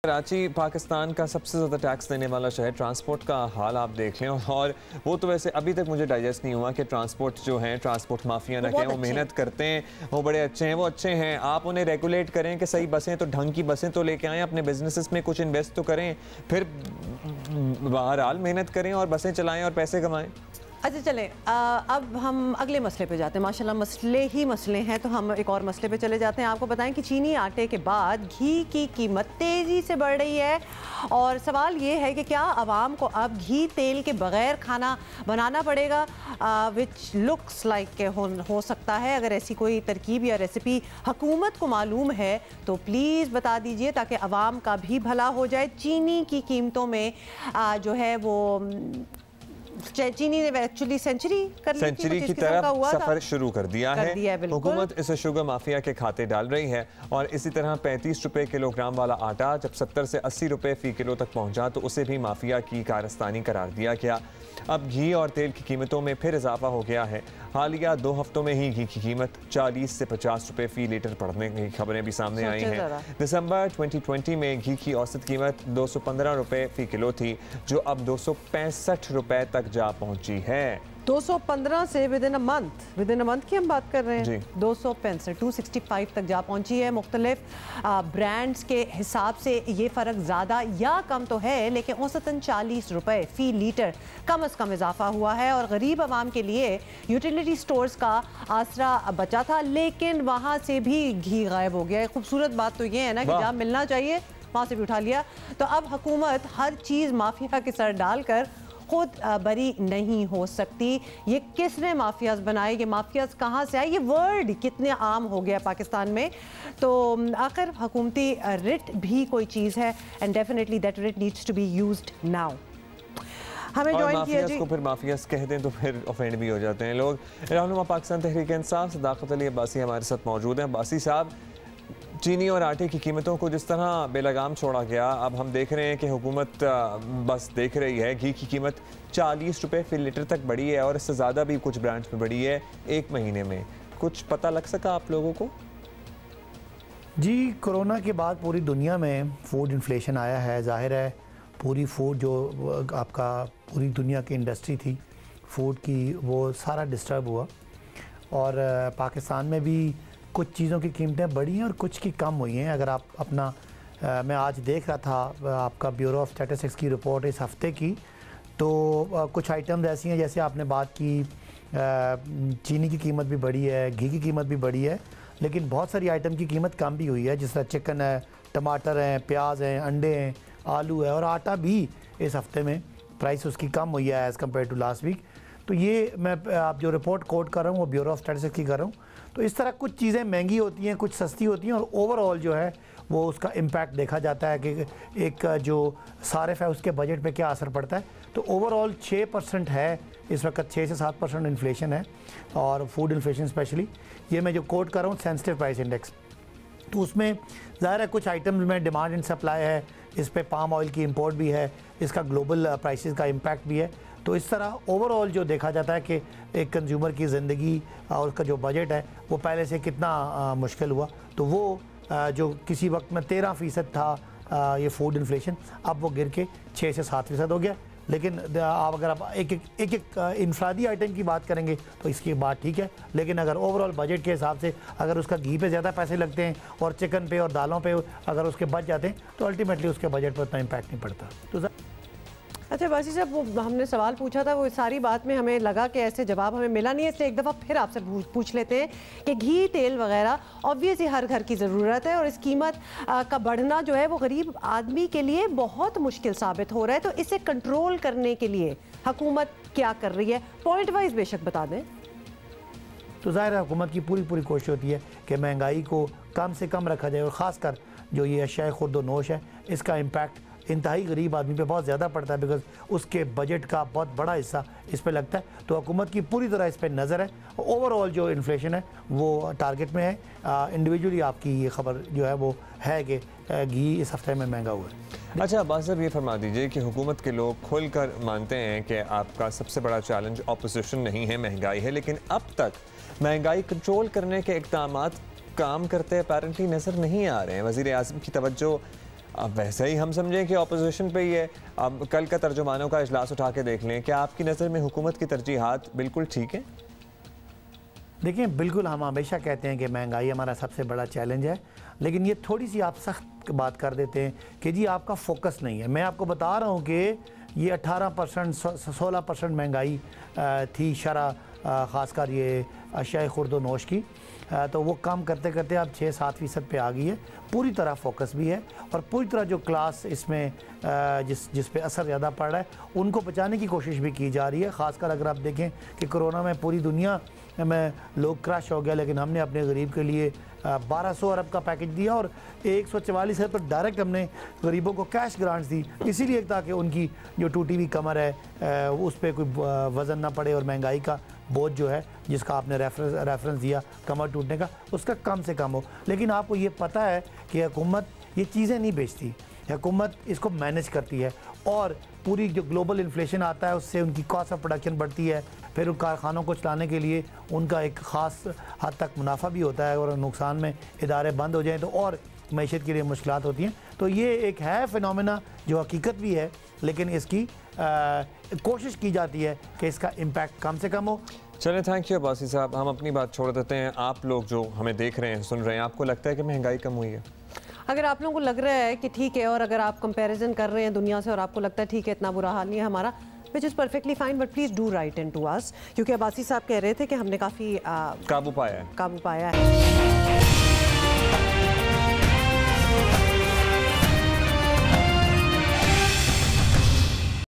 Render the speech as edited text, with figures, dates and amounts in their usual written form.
कराची पाकिस्तान का सबसे ज़्यादा टैक्स देने वाला शहर। ट्रांसपोर्ट का हाल आप देख लें, और वो तो वैसे अभी तक मुझे डाइजेस्ट नहीं हुआ कि ट्रांसपोर्ट जो है, ट्रांसपोर्ट माफिया ना कहें, वो मेहनत करते हैं, वो बड़े अच्छे हैं, वो अच्छे हैं। आप उन्हें रेगुलेट करें कि सही बसें तो ढंग की बसें तो लेके आएँ, अपने बिजनेसेस में कुछ इन्वेस्ट तो करें, फिर बहरहाल मेहनत करें और बसें चलाएँ और पैसे कमाएँ। अच्छा चलें, अब हम अगले मसले पे जाते हैं। माशाल्लाह मसले ही मसले हैं, तो हम एक और मसले पे चले जाते हैं। आपको बताएं कि चीनी आटे के बाद घी की कीमत तेज़ी से बढ़ रही है, और सवाल ये है कि क्या आवाम को अब घी तेल के बगैर खाना बनाना पड़ेगा, विच लुक्स लाइक हो सकता है। अगर ऐसी कोई तरकीब या रेसिपी हुकूमत को मालूम है तो प्लीज़ बता दीजिए, ताकि आवाम का भी भला हो जाए। चीनी की कीमतों में जो है वो चीनी ने एक्चुअली सेंचुरी की तरफ सफर शुरू कर दिया है। हुकूमत इसे शुगर माफिया के खाते डाल रही है, और इसी तरह 35 रुपए किलोग्राम वाला आटा जब 70 से 80 रुपए फी किलो तक पहुंचा तो उसे भी माफिया की कारस्तानी करार दिया गया। अब घी और तेल की कीमतों में फिर इजाफा हो गया है। हालिया 2 हफ्तों में ही घी की कीमत 40 से 50 रुपए फी लीटर बढ़ने की खबरें भी सामने आई हैं। दिसंबर 2020 में घी की औसत कीमत 215 रुपए फी किलो थी, जो अब 265 रुपए तक जा पहुंची है। 215 से विद इन अ मंथ की हम बात कर रहे हैं, 265 265 तक जा पहुंची है। मुख्तलिफ ब्रांड्स के हिसाब से ये फ़र्क ज़्यादा या कम तो है, लेकिन औसतन 40 रुपए फ़ी लीटर कम अज़ कम इजाफा हुआ है। और गरीब आवाम के लिए यूटिलिटी स्टोर्स का आसरा बचा था, लेकिन वहाँ से भी घी गायब हो गया है। खूबसूरत बात तो ये है ना कि जहाँ मिलना चाहिए वहाँ से भी उठा लिया। तो अब हुकूमत हर चीज़ माफिया के सर डालकर खुद बरी नहीं हो सकती। ये किसने माफियाज बनाए, ये माफियाज कहाँ से आए, ये वर्ड कितने आम हो गया पाकिस्तान में। तो आखिर हुकूमती रिट भी कोई चीज़ है, and definitely that writ needs to be used now. हमें ज्वाइन किया जी। को फिर माफियाज कहते हैं तो फिर ऑफेंड भी हो जाते हैं लोग। रहनुमा पाकिस्तान तहरीक इंसाफ सदाकत अली अब्बासी हमारे साथ मौजूद हैं। अब्बासी साहब, चीनी और आटे की कीमतों को जिस तरह बेलगाम छोड़ा गया, अब हम देख रहे हैं कि हुकूमत बस देख रही है। घी की कीमत 40 रुपए फी लीटर तक बढ़ी है, और इससे ज़्यादा भी कुछ ब्रांड्स में बढ़ी है एक महीने में। कुछ पता लग सका आप लोगों को? जी, कोरोना के बाद पूरी दुनिया में फूड इन्फ्लेशन आया है। ज़ाहिर है पूरी फूड जो आपका पूरी दुनिया की इंडस्ट्री थी फूड की, वो सारा डिस्टर्ब हुआ, और पाकिस्तान में भी कुछ चीज़ों की कीमतें बढ़ी हैं और कुछ की कम हुई हैं। अगर आप अपना मैं आज देख रहा था आपका ब्यूरो ऑफ स्टैटिस्टिक्स की रिपोर्ट इस हफ्ते की, तो कुछ आइटम्स ऐसी हैं, जैसे आपने बात की चीनी की कीमत भी बढ़ी है, घी की कीमत भी बढ़ी है, लेकिन बहुत सारी आइटम की कीमत कम भी हुई है, जिस तरह चिकन है, टमाटर हैं, प्याज हैं, अंडे हैं, आलू है, और आटा भी इस हफ्ते में प्राइस उसकी कम हुई है as compare to last week. तो ये मैं आप जो रिपोर्ट कोट कर रहा हूँ वो ब्यूरो ऑफ स्टैटिस्टिक्स की कर रहा हूँ। तो इस तरह कुछ चीज़ें महंगी होती हैं, कुछ सस्ती होती हैं, और ओवरऑल जो है वो उसका इम्पैक्ट देखा जाता है कि एक जो सारिफ है उसके बजट पे क्या असर पड़ता है। तो ओवरऑल 6% है इस वक्त, 6 से 7% इन्फ्लेशन है, और फूड इन्फ्लेशन स्पेशली। ये मैं जो कोट कर रहा हूँ सेंसिटिव प्राइस इंडेक्स, तो उसमें ज़ाहिर है कुछ आइटम्स में डिमांड एंड सप्लाई है, इस पे पाम ऑयल की इंपोर्ट भी है, इसका ग्लोबल प्राइसेस का इम्पैक्ट भी है। तो इस तरह ओवरऑल जो देखा जाता है कि एक कंज्यूमर की ज़िंदगी और उसका जो बजट है वो पहले से कितना मुश्किल हुआ। तो वो जो किसी वक्त में 13% था ये फूड इन्फ्लेशन, अब वो गिर के 6 से 7% हो गया। लेकिन आप अगर आप एक इंफरादी आइटम की बात करेंगे तो इसकी बात ठीक है, लेकिन अगर ओवरऑल बजट के हिसाब से अगर उसका घी पे ज़्यादा पैसे लगते हैं और चिकन पे और दालों पे अगर उसके बच जाते हैं तो अल्टीमेटली उसके बजट पर उतना इम्पैक्ट नहीं पड़ता। तो अच्छा बासी साहब, वो हमने सवाल पूछा था, वो सारी बात में हमें लगा कि ऐसे जवाब हमें मिला नहीं है, इसलिए एक दफ़ा फिर आपसे पूछ लेते हैं कि घी तेल वगैरह ऑब्वियसली हर घर की ज़रूरत है, और इस कीमत का बढ़ना जो है वो गरीब आदमी के लिए बहुत मुश्किल साबित हो रहा है। तो इसे कंट्रोल करने के लिए हुकूमत क्या कर रही है? पॉइंट वाइज बेशक बता दें। तो ज़ाहिर है हुकूमत की पूरी कोशिश होती है कि महंगाई को कम से कम रखा जाए, और ख़ासकर जो ये अशिया खुर्द नोश है इसका इम्पैक्ट इंतहाई गरीब आदमी पे बहुत ज़्यादा पड़ता है, बिकॉज उसके बजट का बहुत बड़ा हिस्सा इस पे लगता है। तो हुकूमत की पूरी तरह इस पे नज़र है। ओवरऑल जो इन्फ्लेशन है वो टारगेट में है। इंडिविजुअली आपकी ये खबर जो है वो है कि घी इस हफ्ते में महंगा हुआ है। अच्छा अब्बास साहब, ये फरमा दीजिए कि हुकूमत के लोग खुलकर मानते हैं कि आपका सबसे बड़ा चैलेंज अपोजिशन नहीं है, महंगाई है, लेकिन अब तक महंगाई कंट्रोल करने के इक़दामात काम करते अपेरेंटली नज़र नहीं आ रहे हैं। वज़ीर आज़म की तवज्जो अब वैसे ही हम समझें कि ऑपोजिशन पे ही है। अब कल का तर्जुमानों का इजलास उठा के देख लें, क्या आपकी नज़र में हुकूमत की तरजीहात बिल्कुल ठीक है? देखिए, बिल्कुल हम हमेशा कहते हैं कि महंगाई हमारा सबसे बड़ा चैलेंज है, लेकिन ये थोड़ी सी आप सख्त बात कर देते हैं कि जी आपका फोकस नहीं है। मैं आपको बता रहा हूँ कि ये 18% 16% महंगाई थी शरह, ख़ासकर ये अशिया खुर्द नोश की, तो वो कम करते करते अब 6-7% पे आ गई है। पूरी तरह फोकस भी है और पूरी तरह जो क्लास इसमें जिस पे असर ज़्यादा पड़ रहा है उनको बचाने की कोशिश भी की जा रही है। ख़ासकर अगर आप देखें कि कोरोना में पूरी दुनिया में लोग क्रश हो गया, लेकिन हमने अपने गरीब के लिए 1200 अरब का पैकेज दिया और 144 अरब तो डायरेक्ट हमने गरीबों को कैश ग्रांट्स दी, इसीलिए ताकि उनकी जो टूटी हुई कमर है उस पर कोई वज़न ना पड़े और महंगाई का बोझ जो है जिसका आपने रेफरेंस दिया कमर टूटने का, उसका कम से कम हो। लेकिन आपको ये पता है कि हुकूमत ये चीज़ें नहीं बेचती, हुकूमत इसको मैनेज करती है और पूरी जो ग्लोबल इन्फ्लेशन आता है उससे उनकी कॉस्ट ऑफ प्रोडक्शन बढ़ती है, फिर उन कारखानों को चलाने के लिए उनका एक ख़ास हद तक मुनाफा भी होता है और नुकसान में इदारे बंद हो जाएँ तो और मैशत के लिए मुश्किलात होती हैं। तो ये एक है फिनोमेना जो हकीकत भी है, लेकिन इसकी कोशिश की जाती है कि इसका इम्पैक्ट कम से कम हो। चलें, थैंक यू अब्बासी साहब। हम अपनी बात छोड़ देते हैं। आप लोग जो हमें देख रहे हैं, सुन रहे हैं, आपको लगता है कि महंगाई कम हुई है? अगर आप लोगों को लग रहा है कि ठीक है और अगर आप कंपैरिजन कर रहे हैं दुनिया से और आपको लगता है ठीक है इतना बुरा हाल नहीं है हमारा, which is perfectly fine, but please do write in to us, क्योंकि अब्बासी साहब कह रहे थे कि हमने काफ़ी काबू पाया है।